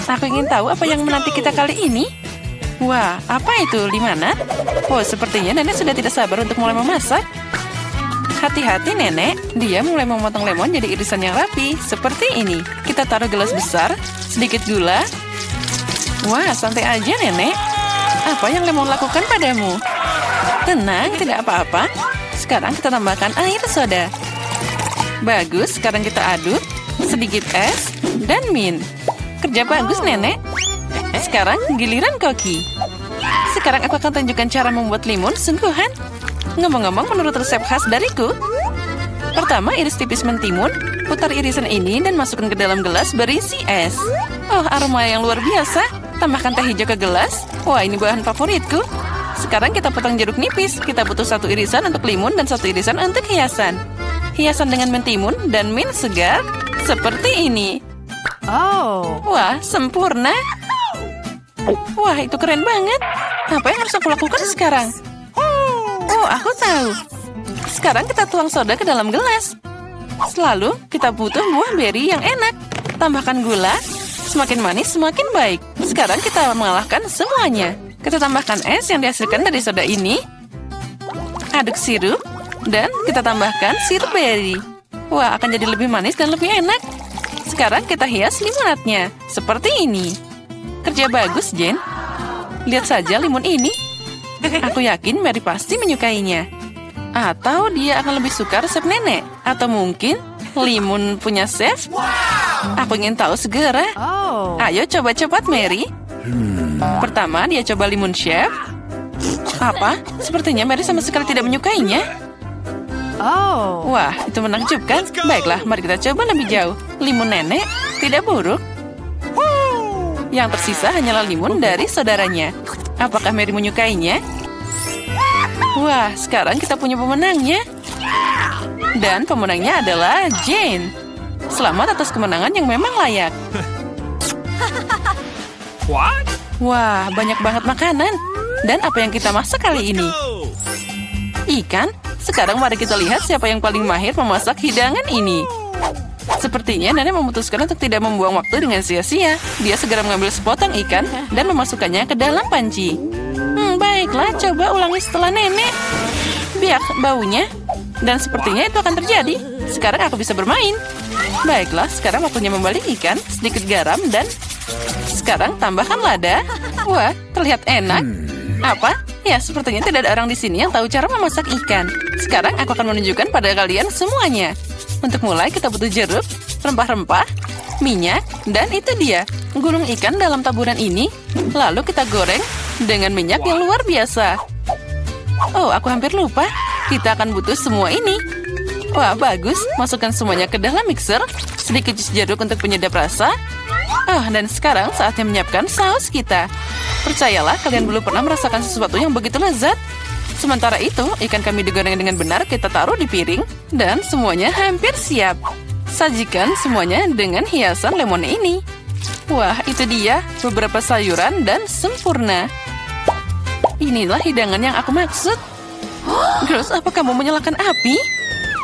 Aku ingin tahu apa yang menanti kita kali ini. Wah, apa itu, limonad? Oh, sepertinya nenek sudah tidak sabar untuk mulai memasak. Hati-hati nenek, dia mulai memotong lemon jadi irisan yang rapi, seperti ini. Kita taruh gelas besar, sedikit gula. Wah, santai aja nenek. Apa yang lemon lakukan padamu? Tenang, tidak apa-apa. Sekarang kita tambahkan air soda. Bagus, sekarang kita aduk. Sedikit es dan mint. Kerja bagus nenek. Sekarang giliran Koki. Sekarang aku akan tunjukkan cara membuat limun sungguhan. Ngomong-ngomong, menurut resep khas dariku. Pertama, iris tipis mentimun. Putar irisan ini dan masukkan ke dalam gelas berisi es. Oh, aroma yang luar biasa. Tambahkan teh hijau ke gelas. Wah, ini bahan favoritku. Sekarang kita potong jeruk nipis. Kita butuh 1 irisan untuk limun dan 1 irisan untuk hiasan. Hiasan dengan mentimun dan mint segar. Seperti ini. Oh. Wah, sempurna. Wah, itu keren banget. Apa yang harus aku lakukan sekarang? Oh, aku tahu. Sekarang kita tuang soda ke dalam gelas. Selalu kita butuh buah beri yang enak. Tambahkan gula. Semakin manis, semakin baik. Sekarang kita mengalahkan semuanya. Kita tambahkan es yang dihasilkan dari soda ini. Aduk sirup. Dan kita tambahkan sirup beri. Wah, akan jadi lebih manis dan lebih enak. Sekarang kita hias limonadnya. Seperti ini. Kerja bagus, Jen. Lihat saja limun ini. Aku yakin Mary pasti menyukainya. Atau dia akan lebih suka resep nenek. Atau mungkin limun punya chef. Aku ingin tahu segera. Ayo coba cepat, Mary. Pertama, dia coba limun chef. Apa? Sepertinya Mary sama sekali tidak menyukainya. Wah, itu menakjubkan. Baiklah, mari kita coba lebih jauh. Limun nenek tidak buruk. Yang tersisa hanyalah limun dari saudaranya. Apakah Mary menyukainya? Wah, sekarang kita punya pemenangnya. Dan pemenangnya adalah Jane. Selamat atas kemenangan yang memang layak. Wah, banyak banget makanan. Dan apa yang kita masak kali ini? Ikan? Sekarang mari kita lihat siapa yang paling mahir memasak hidangan ini. Sepertinya nenek memutuskan untuk tidak membuang waktu dengan sia-sia. Dia segera mengambil sepotong ikan dan memasukkannya ke dalam panci. Baiklah, coba ulangi setelah nenek. Biar baunya. Dan sepertinya itu akan terjadi. Sekarang aku bisa bermain. Baiklah, sekarang waktunya membalik ikan, sedikit garam, dan sekarang tambahkan lada. Wah, terlihat enak. Apa? Ya, sepertinya tidak ada orang di sini yang tahu cara memasak ikan. Sekarang aku akan menunjukkan pada kalian semuanya. Untuk mulai, kita butuh jeruk, rempah-rempah, minyak, dan itu dia. Gulung ikan dalam taburan ini. Lalu kita goreng dengan minyak yang luar biasa. Oh, aku hampir lupa. Kita akan butuh semua ini. Wah, bagus. Masukkan semuanya ke dalam mixer. Sedikit jus jeruk untuk penyedap rasa. Oh, dan sekarang saatnya menyiapkan saus kita. Percayalah, kalian belum pernah merasakan sesuatu yang begitu lezat. Sementara itu, ikan kami digoreng dengan benar, kita taruh di piring. Dan semuanya hampir siap. Sajikan semuanya dengan hiasan lemon ini. Wah, itu dia. Beberapa sayuran dan sempurna. Inilah hidangan yang aku maksud. Girls, apa kamu menyalakan api?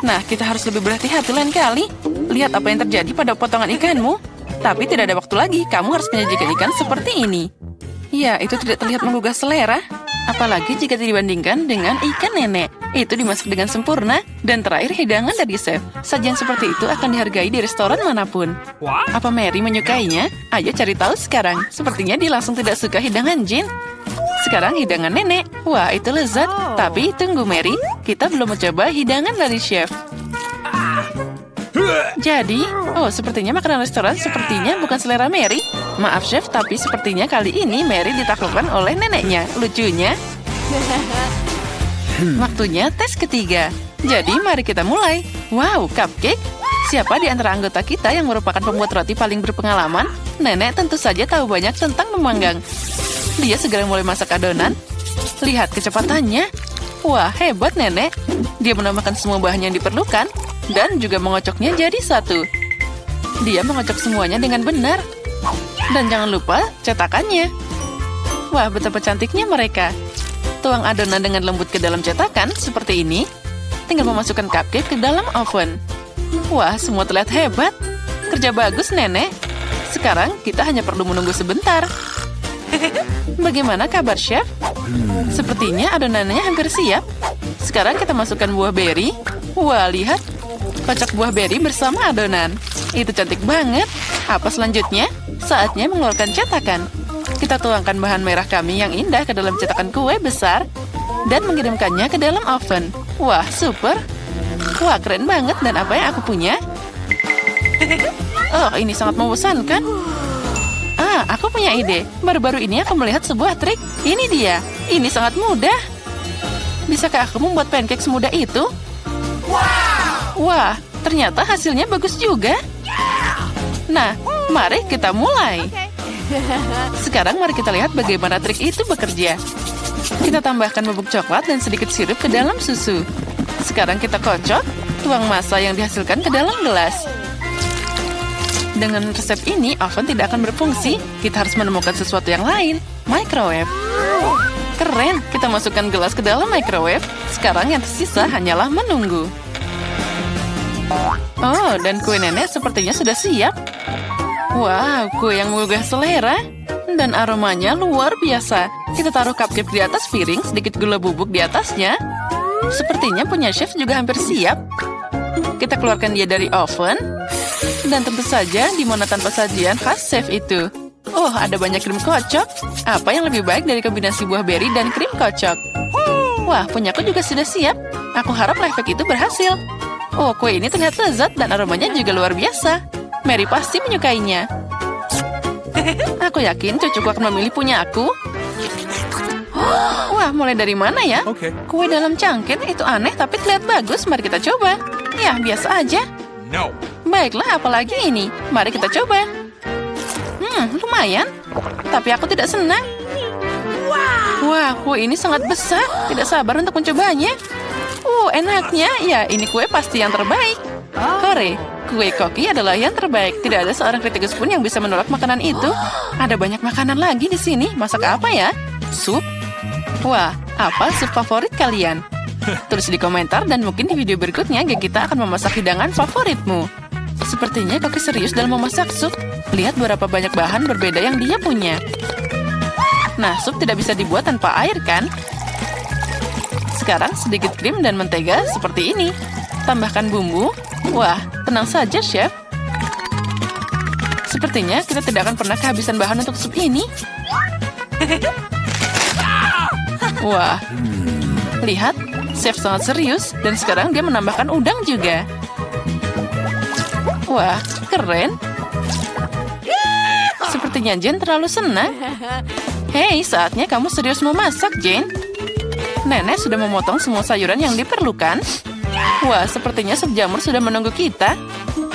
Nah, kita harus lebih berhati-hati lain kali. Lihat apa yang terjadi pada potongan ikanmu. Tapi tidak ada waktu lagi. Kamu harus menyajikan ikan seperti ini. Ya, itu tidak terlihat menggugah selera. Apalagi jika dibandingkan dengan ikan nenek. Itu dimasak dengan sempurna. Dan terakhir hidangan dari chef. Sajian seperti itu akan dihargai di restoran manapun. Apa Mary menyukainya? Ayo cari tahu sekarang. Sepertinya dia langsung tidak suka hidangan Jin. Sekarang hidangan nenek. Wah, itu lezat. Tapi tunggu Mary. Kita belum mencoba hidangan dari chef. Jadi, sepertinya makanan restoran sepertinya bukan selera Mary. Maaf chef, tapi sepertinya kali ini Mary ditaklukkan oleh neneknya. Lucunya. Waktunya tes ketiga. Jadi mari kita mulai. Wow, cupcake. Siapa di antara anggota kita yang merupakan pembuat roti paling berpengalaman? Nenek tentu saja tahu banyak tentang memanggang. Dia segera mulai masak adonan. Lihat kecepatannya. Wah, hebat nenek. Dia menambahkan semua bahan yang diperlukan. Dan juga mengocoknya jadi satu. Dia mengocok semuanya dengan benar. Dan jangan lupa cetakannya. Wah, betapa cantiknya mereka. Tuang adonan dengan lembut ke dalam cetakan seperti ini. Tinggal memasukkan cupcake ke dalam oven. Wah, semua terlihat hebat. Kerja bagus, nenek. Sekarang kita hanya perlu menunggu sebentar. Bagaimana kabar, Chef? Sepertinya adonannya hampir siap. Sekarang kita masukkan buah beri. Wah, lihat. Kocok buah beri bersama adonan. Itu cantik banget. Apa selanjutnya? Saatnya mengeluarkan cetakan. Kita tuangkan bahan merah kami yang indah ke dalam cetakan kue besar dan mengirimkannya ke dalam oven. Wah, super. Wah, keren banget. Dan apa yang aku punya? Oh, ini sangat membosankan. Aku punya ide. Baru-baru ini aku melihat sebuah trik. Ini dia. Ini sangat mudah. Bisakah aku membuat pancake semudah itu? Wah, ternyata hasilnya bagus juga. Nah, mari kita mulai. Sekarang mari kita lihat bagaimana trik itu bekerja. Kita tambahkan bubuk coklat dan sedikit sirup ke dalam susu. Sekarang kita kocok, tuang massa yang dihasilkan ke dalam gelas. Dengan resep ini, oven tidak akan berfungsi. Kita harus menemukan sesuatu yang lain. Microwave. Keren, kita masukkan gelas ke dalam microwave. Sekarang yang tersisa hanyalah menunggu. Oh, dan kue nenek sepertinya sudah siap. Wow, kue yang menggugah selera. Dan aromanya luar biasa. Kita taruh cupcake di atas piring, sedikit gula bubuk di atasnya. Sepertinya punya chef juga hampir siap. Kita keluarkan dia dari oven. Dan tentu saja di mana tanpa sajian khas chef itu. Oh, ada banyak krim kocok. Apa yang lebih baik dari kombinasi buah beri dan krim kocok? Wah, punyaku juga sudah siap. Aku harap life hack itu berhasil. Oh, kue ini terlihat lezat dan aromanya juga luar biasa. Mary pasti menyukainya. Aku yakin cucuku akan memilih punya aku. Wah, mulai dari mana ya? Kue dalam cangkir itu aneh tapi terlihat bagus. Mari kita coba. Ya, biasa aja. No. Baiklah, apalagi ini. Mari kita coba. Lumayan. Tapi aku tidak senang. Wah, kue ini sangat besar. Tidak sabar untuk mencobanya. Enaknya. Ya, ini kue pasti yang terbaik. Hore, kue koki adalah yang terbaik. Tidak ada seorang kritikus pun yang bisa menolak makanan itu. Ada banyak makanan lagi di sini. Masak apa ya? Sup? Wah, apa sup favorit kalian? Tulis di komentar dan mungkin di video berikutnya kita akan memasak hidangan favoritmu. Sepertinya Koki serius dalam memasak sup. Lihat berapa banyak bahan berbeda yang dia punya. Nah, sup tidak bisa dibuat tanpa air, kan? Sekarang sedikit krim dan mentega seperti ini. Tambahkan bumbu. Wah, tenang saja, chef. Sepertinya kita tidak akan pernah kehabisan bahan untuk sup ini. Wah, lihat. Chef sangat serius, dan sekarang dia menambahkan udang juga. Wah, keren. Sepertinya Jane terlalu senang. Hei, saatnya kamu serius memasak, Jane. Nenek sudah memotong semua sayuran yang diperlukan. Wah, sepertinya sup jamur sudah menunggu kita.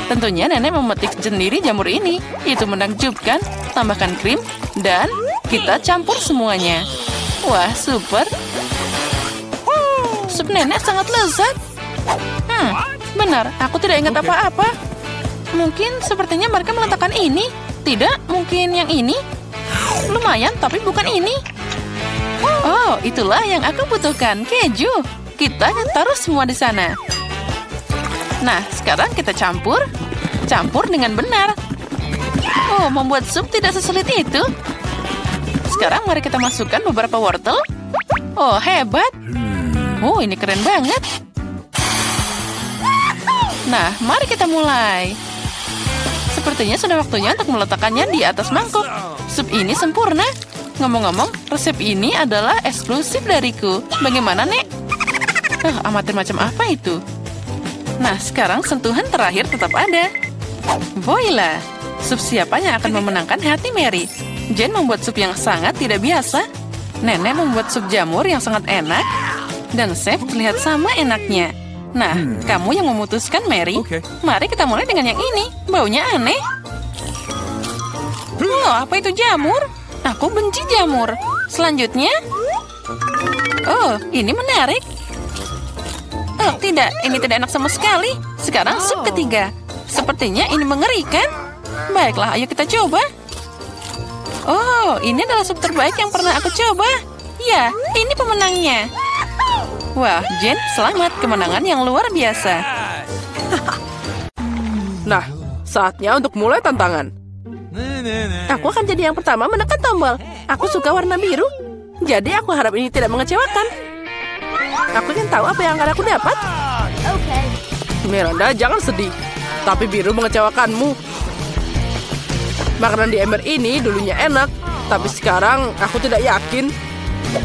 Tentunya nenek memetik sendiri jamur ini. Itu menakjubkan. Tambahkan krim, dan kita campur semuanya. Wah, super. Sup nenek sangat lezat. Benar, aku tidak ingat apa-apa. Mungkin sepertinya mereka meletakkan ini. Tidak, mungkin yang ini. Lumayan, tapi bukan ini. Oh, itulah yang aku butuhkan, keju. Kita taruh semua di sana. Nah, sekarang kita campur. Campur dengan benar. Oh, membuat sup tidak sesulit itu. Sekarang mari kita masukkan beberapa wortel. Oh, hebat. Oh, ini keren banget. Nah, mari kita mulai. Sepertinya sudah waktunya untuk meletakkannya di atas mangkuk. Sup ini sempurna. Ngomong-ngomong, resep ini adalah eksklusif dariku. Bagaimana, Nek? Amatir macam apa itu? Nah, sekarang sentuhan terakhir tetap ada. Voila! Sup siapa yang akan memenangkan hati Mary? Jane membuat sup yang sangat tidak biasa. Nenek membuat sup jamur yang sangat enak. Dan chef terlihat sama enaknya. Nah, kamu yang memutuskan, Mary. Mari kita mulai dengan yang ini. Baunya aneh. Oh, apa itu jamur? Aku benci jamur. Selanjutnya. Oh, ini menarik. Oh, tidak. Ini tidak enak sama sekali. Sekarang sup ketiga. Sepertinya ini mengerikan. Baiklah, ayo kita coba. Oh, ini adalah sup terbaik yang pernah aku coba. Ya, ini pemenangnya. Wah, Jane, selamat. Kemenangan yang luar biasa. Nah, saatnya untuk mulai tantangan. Aku akan jadi yang pertama menekan tombol. Aku suka warna biru. Jadi aku harap ini tidak mengecewakan. Aku ingin tahu apa yang akan aku dapat. Miranda, jangan sedih. Tapi biru mengecewakanmu. Makanan di ember ini dulunya enak, tapi sekarang aku tidak yakin.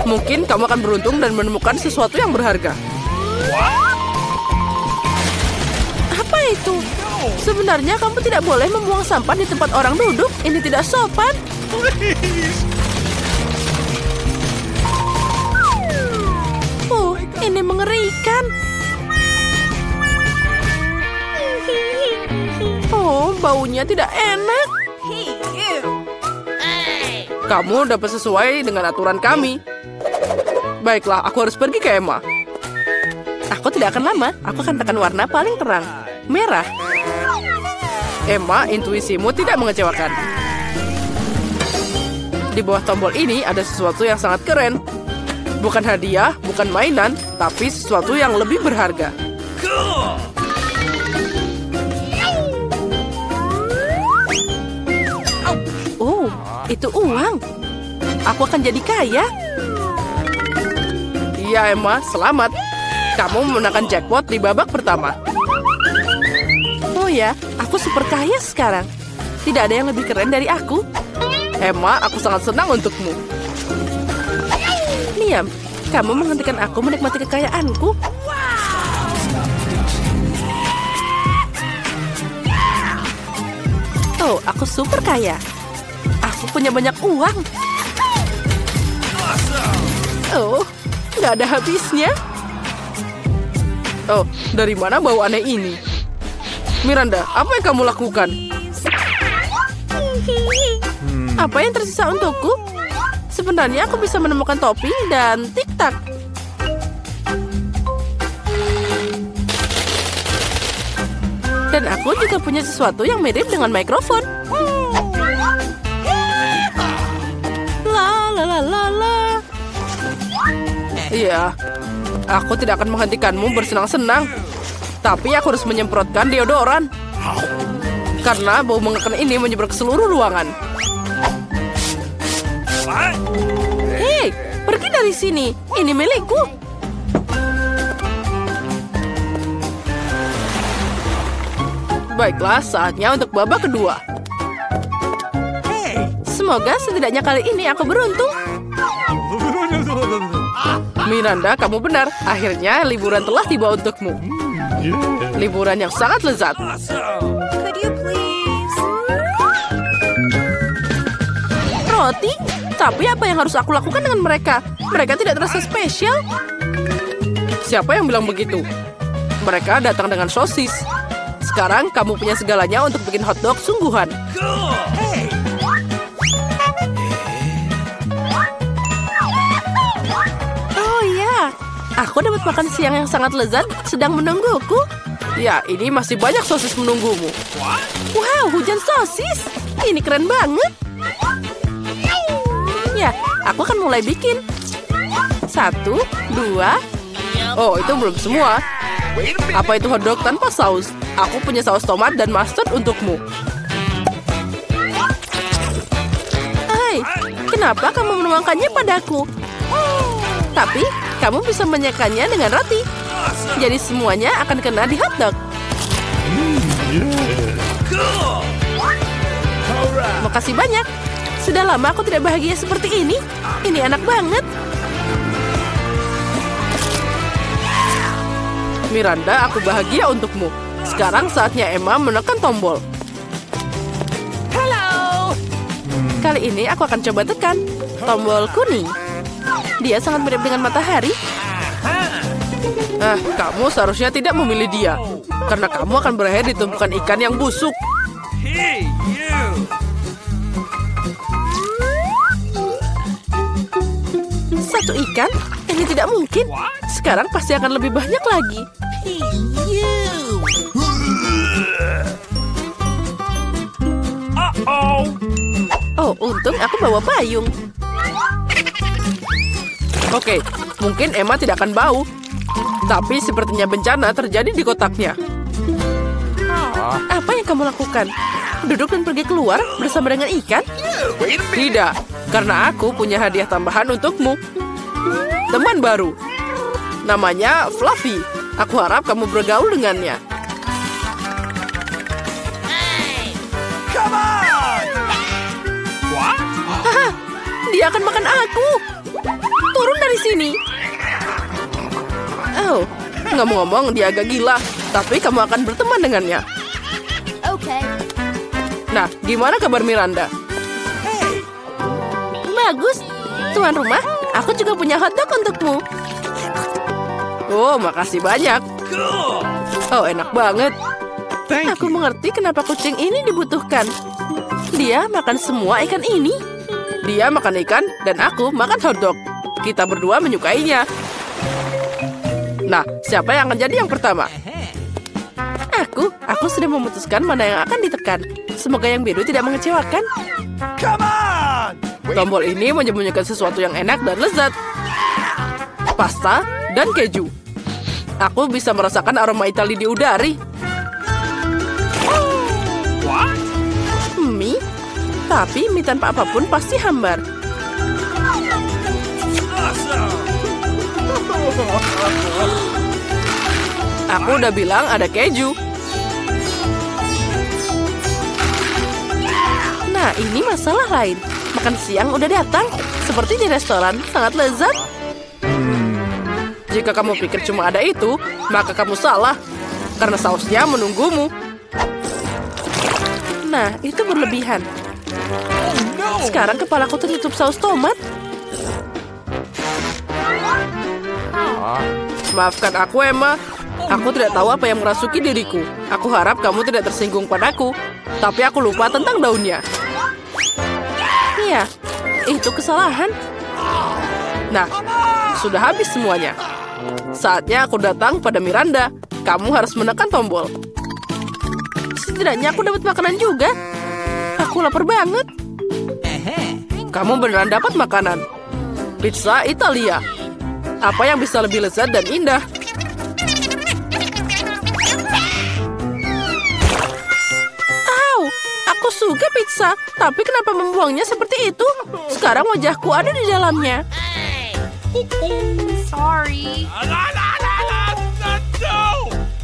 Mungkin kamu akan beruntung dan menemukan sesuatu yang berharga. Apa itu? Sebenarnya kamu tidak boleh membuang sampah di tempat orang duduk. Ini tidak sopan. Ini mengerikan. Oh, baunya tidak enak. Kamu dapat sesuai dengan aturan kami. Baiklah, aku harus pergi ke Emma. Aku tidak akan lama. Aku akan tekan warna paling terang. Merah. Emma, intuisimu tidak mengecewakan. Di bawah tombol ini ada sesuatu yang sangat keren. Bukan hadiah, bukan mainan, tapi sesuatu yang lebih berharga. Oh, itu uang. Aku akan jadi kaya. Iya, Emma, selamat. Kamu memenangkan jackpot di babak pertama. Oh ya, aku super kaya sekarang. Tidak ada yang lebih keren dari aku. Emma, aku sangat senang untukmu. Diam, kamu menghentikan aku menikmati kekayaanku. Oh, aku super kaya. Aku punya banyak uang. Oh, nggak ada habisnya. Oh, dari mana bau aneh ini? Miranda, apa yang kamu lakukan? Apa yang tersisa untukku? Sebenarnya aku bisa menemukan topi dan tik-tak. Dan aku juga punya sesuatu yang mirip dengan mikrofon. La la la la la. Iya, aku tidak akan menghentikanmu bersenang-senang. Tapi aku harus menyemprotkan deodoran. Karena bau mengerikan ini menyebar ke seluruh ruangan. Hei, pergi dari sini. Ini milikku. Baiklah, saatnya untuk babak kedua. Semoga setidaknya kali ini aku beruntung. Miranda, kamu benar. Akhirnya liburan telah tiba untukmu. Liburan yang sangat lezat. Roti? Tapi apa yang harus aku lakukan dengan mereka? Mereka tidak terasa spesial. Siapa yang bilang begitu? Mereka datang dengan sosis. Sekarang kamu punya segalanya untuk bikin hotdog sungguhan. Oh ya, aku dapat makan siang yang sangat lezat sedang menungguku. Ya, ini masih banyak sosis menunggumu. Wow, hujan sosis. Ini keren banget. Ya, aku akan mulai bikin. 1, 2. Oh, itu belum semua. Apa itu hotdog tanpa saus? Aku punya saus tomat dan mustard untukmu. Hai, kenapa kamu menuangkannya padaku? Tapi, kamu bisa menyakannya dengan roti. Jadi semuanya akan kena di hotdog. Makasih banyak. Sudah lama aku tidak bahagia seperti ini. Ini enak banget. Miranda, aku bahagia untukmu. Sekarang saatnya Emma menekan tombol. Halo. Kali ini aku akan coba tekan tombol kuning. Dia sangat mirip dengan matahari. Kamu seharusnya tidak memilih dia. Karena kamu akan berakhir di tumpukan ikan yang busuk. Satu ikan? Ini tidak mungkin. Sekarang pasti akan lebih banyak lagi. Oh, untung aku bawa payung. Oke, mungkin Emma tidak akan bau. Tapi sepertinya bencana terjadi di kotaknya. Apa yang kamu lakukan? Duduk dan pergi keluar bersama dengan ikan? Tidak, karena aku punya hadiah tambahan untukmu. Teman baru. Namanya Fluffy. Aku harap kamu bergaul dengannya. Haha, dia akan makan aku. Turun dari sini. Oh, ngomong-ngomong dia agak gila. Tapi kamu akan berteman dengannya. Okay. Nah, gimana kabar Miranda? Bagus. Tuan rumah, aku juga punya hotdog untukmu. Oh, makasih banyak. Oh, enak banget. Aku mengerti kenapa kucing ini dibutuhkan. Dia makan semua ikan ini. Dia makan ikan dan aku makan hotdog. Kita berdua menyukainya. Nah, siapa yang akan jadi yang pertama? Aku sudah memutuskan mana yang akan ditekan. Semoga yang biru tidak mengecewakan. Tombol ini menyembunyikan sesuatu yang enak dan lezat. Pasta dan keju. Aku bisa merasakan aroma Italia di udara. Mie? Tapi mie tanpa apapun pasti hambar. Aku udah bilang ada keju. Nah, ini masalah lain. Makan siang udah datang. Seperti di restoran, sangat lezat. Jika kamu pikir cuma ada itu, maka kamu salah. Karena sausnya menunggumu. Nah, itu berlebihan. Sekarang kepalaku tertutup saus tomat. Maafkan aku, Emma. Aku tidak tahu apa yang merasuki diriku. Aku harap kamu tidak tersinggung padaku. Tapi aku lupa tentang daunnya. Iya, itu kesalahan. Nah, sudah habis semuanya. Saatnya aku datang pada Miranda. Kamu harus menekan tombol. Setidaknya aku dapat makanan juga. Aku lapar banget. Kamu beneran dapat makanan. Pizza Italia. Apa yang bisa lebih lezat dan indah? Aku suka pizza, tapi kenapa membuangnya seperti itu? Sekarang wajahku ada di dalamnya. Sorry.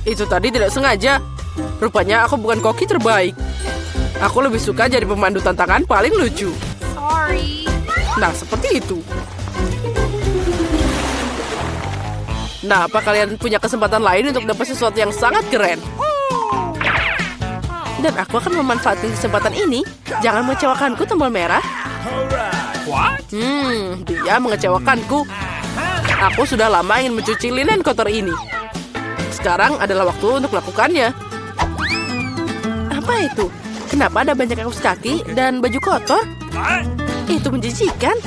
Itu tadi tidak sengaja. Rupanya aku bukan koki terbaik. Aku lebih suka jadi pemandu tantangan paling lucu. Sorry. Nah, seperti itu. Nah, apa kalian punya kesempatan lain untuk dapat sesuatu yang sangat keren? Dan aku akan memanfaatkan kesempatan ini. Jangan mengecewakanku, tombol merah. Dia mengecewakanku. Aku sudah lama ingin mencuci linen kotor ini. Sekarang adalah waktu untuk melakukannya. Apa itu? Kenapa ada banyak kaos kaki dan baju kotor? Itu menjijikan.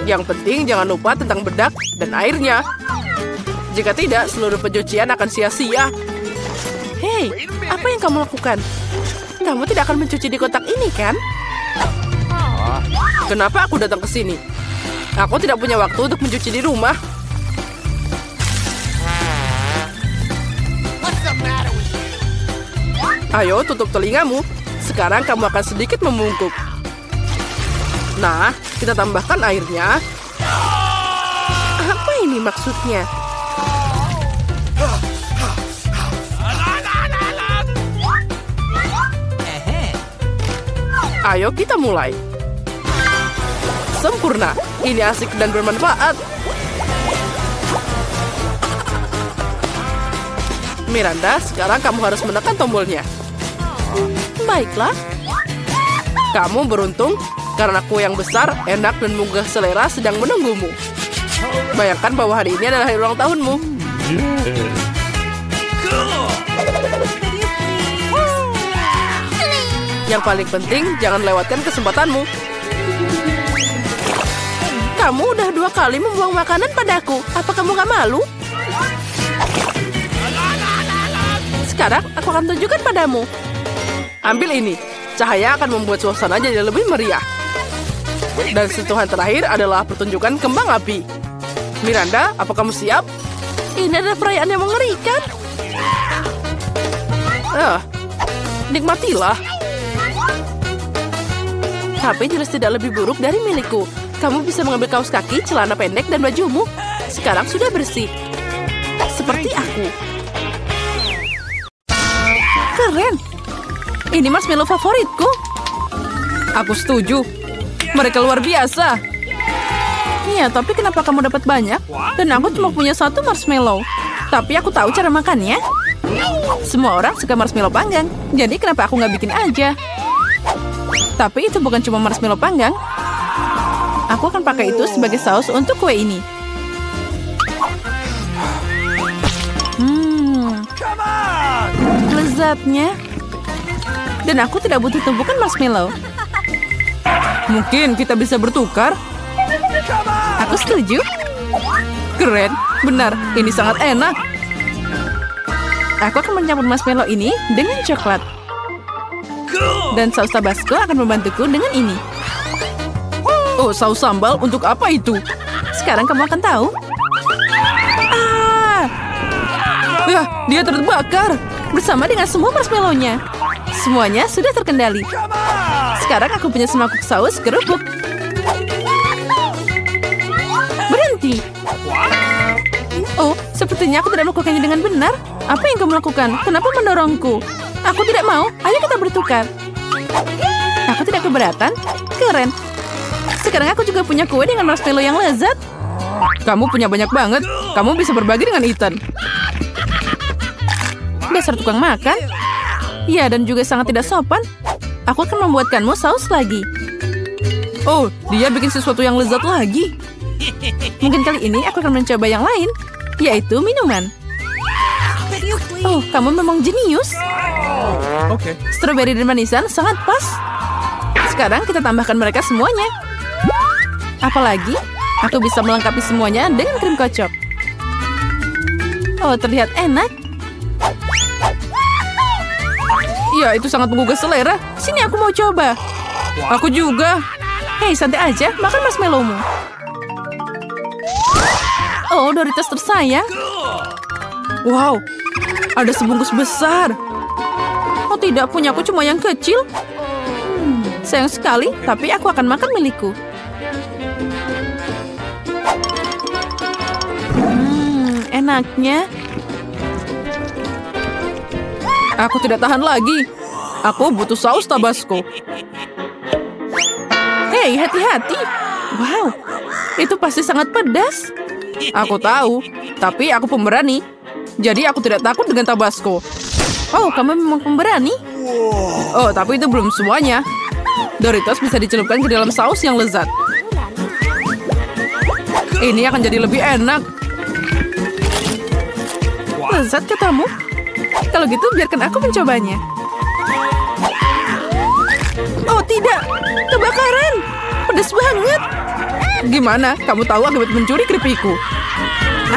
Yang penting jangan lupa tentang bedak dan airnya. Jika tidak, seluruh pencucian akan sia-sia. Hei, apa yang kamu lakukan? Kamu tidak akan mencuci di kotak ini, kan? Kenapa aku datang ke sini? Aku tidak punya waktu untuk mencuci di rumah. Ayo, tutup telingamu. Sekarang kamu akan sedikit membungkuk. Nah, kita tambahkan airnya. Apa ini maksudnya? Ayo kita mulai. Sempurna. Ini asik dan bermanfaat. Miranda, sekarang kamu harus menekan tombolnya. Baiklah. Kamu beruntung karena kue yang besar, enak dan menggugah selera sedang menunggumu. Bayangkan bahwa hari ini adalah hari ulang tahunmu. Yang paling penting, jangan lewatkan kesempatanmu. Kamu udah 2 kali membuang makanan padaku. Apa kamu gak malu? Sekarang aku akan tunjukkan padamu. Ambil ini. Cahaya akan membuat suasana jadi lebih meriah. Dan sentuhan terakhir adalah pertunjukan kembang api. Miranda, apa kamu siap? Ini adalah perayaan yang mengerikan. nikmatilah. Tapi jelas tidak lebih buruk dari milikku. Kamu bisa mengambil kaos kaki, celana pendek, dan bajumu. Sekarang sudah bersih. Seperti aku. Keren. Ini marshmallow favoritku. Aku setuju. Mereka luar biasa. Iya, tapi kenapa kamu dapat banyak? Dan aku cuma punya satu marshmallow. Tapi aku tahu cara makannya. Semua orang suka marshmallow panggang. Jadi kenapa aku nggak bikin aja? Tapi itu bukan cuma marshmallow panggang. Aku akan pakai itu sebagai saus untuk kue ini. Lezatnya. Dan aku tidak butuh tumpukan marshmallow. Mungkin kita bisa bertukar. Aku setuju. Keren, benar. Ini sangat enak. Aku akan mencampur marshmallow ini dengan coklat. Dan saus Tabasco akan membantuku dengan ini. Oh, saus sambal untuk apa itu? Sekarang kamu akan tahu. Ya, dia terbakar. Bersama dengan semua marshmallow-nya. Semuanya sudah terkendali. Sekarang aku punya semangkuk saus kerupuk. Berhenti. Oh, sepertinya aku tidak melakukannya dengan benar. Apa yang kamu lakukan? Kenapa mendorongku? Aku tidak mau. Ayo kita bertukar. Aku tidak keberatan. Keren. Sekarang aku juga punya kue dengan marshmallow yang lezat. Kamu punya banyak banget. Kamu bisa berbagi dengan Ethan. Dasar tukang makan. Ya, dan juga sangat tidak sopan. Aku akan membuatkanmu saus lagi. Oh, dia bikin sesuatu yang lezat lagi. Mungkin kali ini aku akan mencoba yang lain, yaitu minuman. Oh, kamu memang jenius. Oke. Strawberry dan manisan sangat pas. Sekarang kita tambahkan mereka semuanya. Apalagi, aku bisa melengkapi semuanya dengan krim kocok. Oh, terlihat enak. Ya, itu sangat menggugah selera. Sini aku mau coba. Aku juga. Hei, santai aja. Makan marshmallow-mu. Oh, Doritos tersayang. Wow, ada sebungkus besar. Oh tidak, punya aku cuma yang kecil. Sayang sekali, tapi aku akan makan milikku. Enaknya. Aku tidak tahan lagi. Aku butuh saus Tabasco. Hei, hati-hati. Wow, itu pasti sangat pedas. Aku tahu, tapi aku pemberani. Jadi aku tidak takut dengan Tabasco. Oh, kamu memang pemberani? Oh, tapi itu belum semuanya. Doritos bisa dicelupkan ke dalam saus yang lezat. Ini akan jadi lebih enak. Lezat katamu? Kalau gitu biarkan aku mencobanya. Oh tidak, kebakaran. Pedas banget. Gimana? Kamu tahu akibat mencuri keripikku.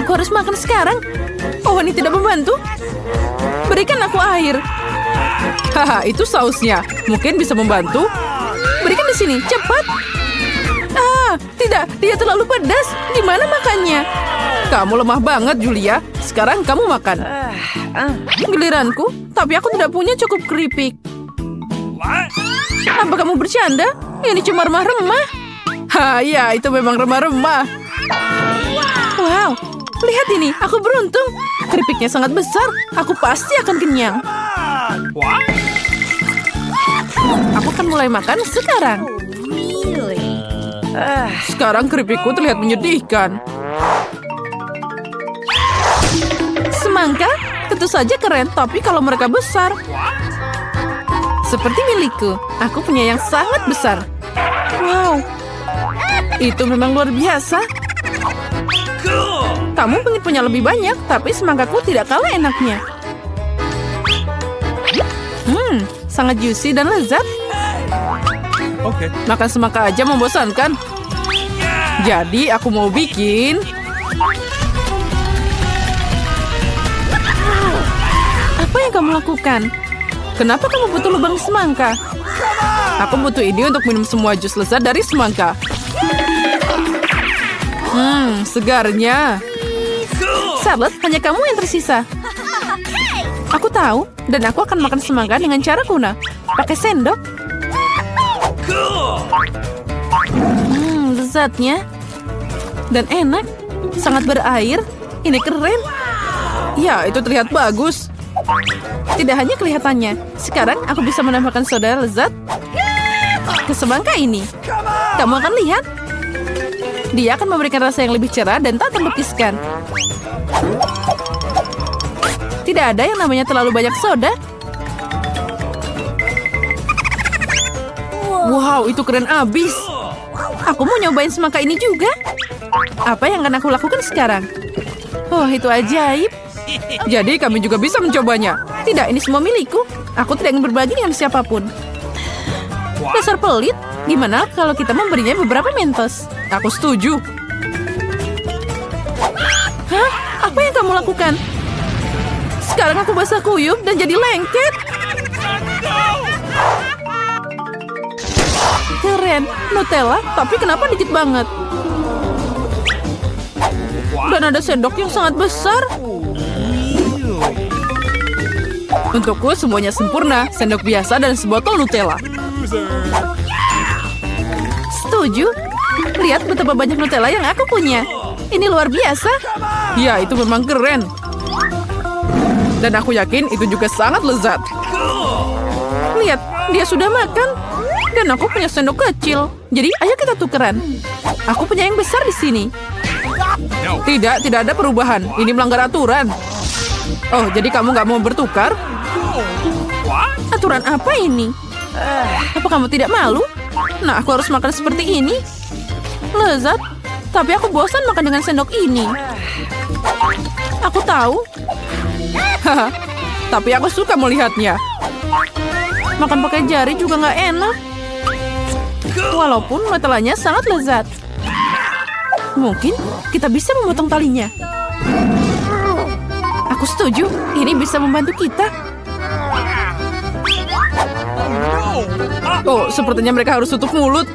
Aku harus makan sekarang. Oh, ini tidak membantu. Berikan aku air. Haha, itu sausnya. Mungkin bisa membantu. Berikan di sini, cepat. Ah, tidak, dia terlalu pedas. Gimana makannya? Kamu lemah banget, Julia. Sekarang kamu makan. Giliranku, tapi aku tidak punya cukup keripik. Apa kamu bercanda? Ini cuma remah-remah. Ha, ya, itu memang remah-remah. Wow, lihat ini, aku beruntung. Keripiknya sangat besar. Aku pasti akan kenyang. Aku akan mulai makan sekarang. Sekarang keripikku terlihat menyedihkan. Semangka? Tentu saja keren, tapi kalau mereka besar. Seperti milikku, aku punya yang sangat besar. Wow, itu memang luar biasa. Kamu ingin punya lebih banyak, tapi semangkaku tidak kalah enaknya. Sangat juicy dan lezat. Oke. Makan semangka aja membosankan. Jadi aku mau bikin... Apa yang kamu lakukan? Kenapa kamu butuh lubang semangka? Aku butuh ini untuk minum semua jus lezat dari semangka. Segarnya. Charlotte, hanya kamu yang tersisa. Aku tahu, dan aku akan makan semangka dengan cara kuna. Pakai sendok. Lezatnya. Dan enak. Sangat berair. Ini keren. Ya, itu terlihat bagus. Tidak hanya kelihatannya. Sekarang aku bisa menambahkan soda lezat ke semangka ini. Kamu akan lihat. Dia akan memberikan rasa yang lebih cerah dan tak terlukiskan. Tidak ada yang namanya terlalu banyak soda. Wow, itu keren abis. Aku mau nyobain semangka ini juga. Apa yang akan aku lakukan sekarang? Oh, itu ajaib. Jadi kami juga bisa mencobanya. Tidak, ini semua milikku. Aku tidak ingin berbagi dengan siapapun. Dasar pelit. Gimana kalau kita memberinya beberapa Mentos? Aku setuju. Hah? Apa yang kamu lakukan? Sekarang aku basah kuyup dan jadi lengket. Keren. Nutella, tapi kenapa dikit banget? Dan ada sendok yang sangat besar. Untukku semuanya sempurna. Sendok biasa dan sebotol Nutella. Setuju. Lihat betapa banyak Nutella yang aku punya. Ini luar biasa. Ya, itu memang keren. Dan aku yakin itu juga sangat lezat. Lihat, dia sudah makan. Dan aku punya sendok kecil. Jadi, ayo kita tukeran. Aku punya yang besar di sini. Tidak ada perubahan. Ini melanggar aturan. Oh, jadi kamu nggak mau bertukar? Aturan apa ini? Apa kamu tidak malu? Nah, aku harus makan seperti ini. Lezat, tapi aku bosan makan dengan sendok ini. Aku tahu. Haha, tapi aku suka melihatnya. Makan pakai jari juga nggak enak. Walaupun Nutellanya sangat lezat. Mungkin kita bisa memotong talinya. Aku setuju, ini bisa membantu kita. Oh, sepertinya mereka harus tutup mulut.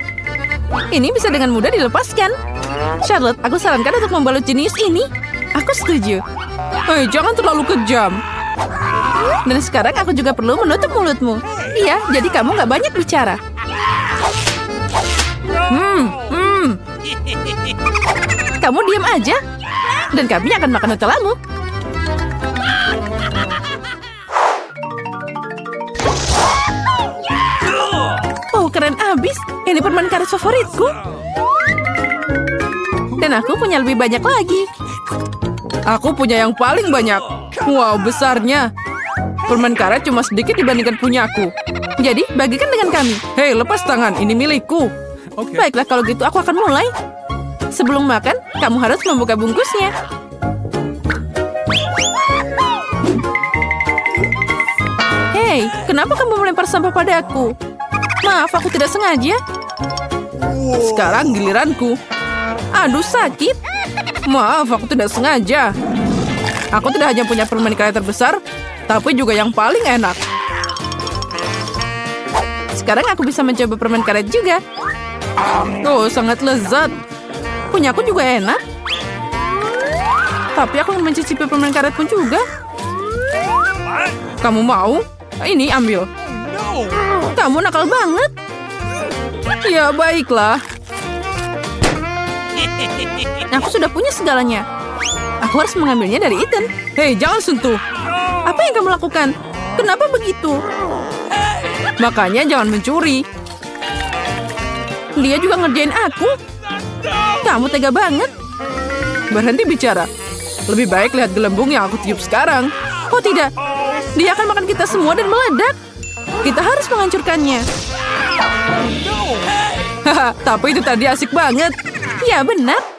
Ini bisa dengan mudah dilepaskan. Charlotte, aku sarankan untuk membalut jenius ini. Aku setuju. Hei, jangan terlalu kejam. Dan sekarang aku juga perlu menutup mulutmu. Iya, jadi kamu nggak banyak bicara. Kamu diam aja. Dan kami akan makan Nutellamu. Oh, keren abis. Ini permen karet favoritku. Dan aku punya lebih banyak lagi. Aku punya yang paling banyak. Wow, besarnya. Permen karet cuma sedikit dibandingkan punyaku. Jadi, bagikan dengan kami. Hei, lepas tangan. Ini milikku. Baiklah, kalau gitu aku akan mulai. Sebelum makan, kamu harus membuka bungkusnya. Hei, kenapa kamu melempar sampah padaku? Maaf, aku tidak sengaja. Sekarang giliranku. Aduh, sakit. Maaf, aku tidak sengaja. Aku tidak hanya punya permen karet terbesar, tapi juga yang paling enak. Sekarang aku bisa mencoba permen karet juga. Oh, sangat lezat. Punyaku juga enak. Tapi aku ingin mencicipi permen karet pun juga. Kamu mau? Ini ambil. Kamu nakal banget. Ya, baiklah. Aku sudah punya segalanya. Aku harus mengambilnya dari Ethan. Hei, jangan sentuh. Apa yang kamu lakukan? Kenapa begitu? Makanya jangan mencuri. Dia juga ngerjain aku. Kamu tega banget. Berhenti bicara. Lebih baik lihat gelembung yang aku tiup sekarang. Oh tidak, dia akan makan kita semua dan meledak. Kita harus menghancurkannya. Haha, tapi itu tadi asik banget. Ya benar.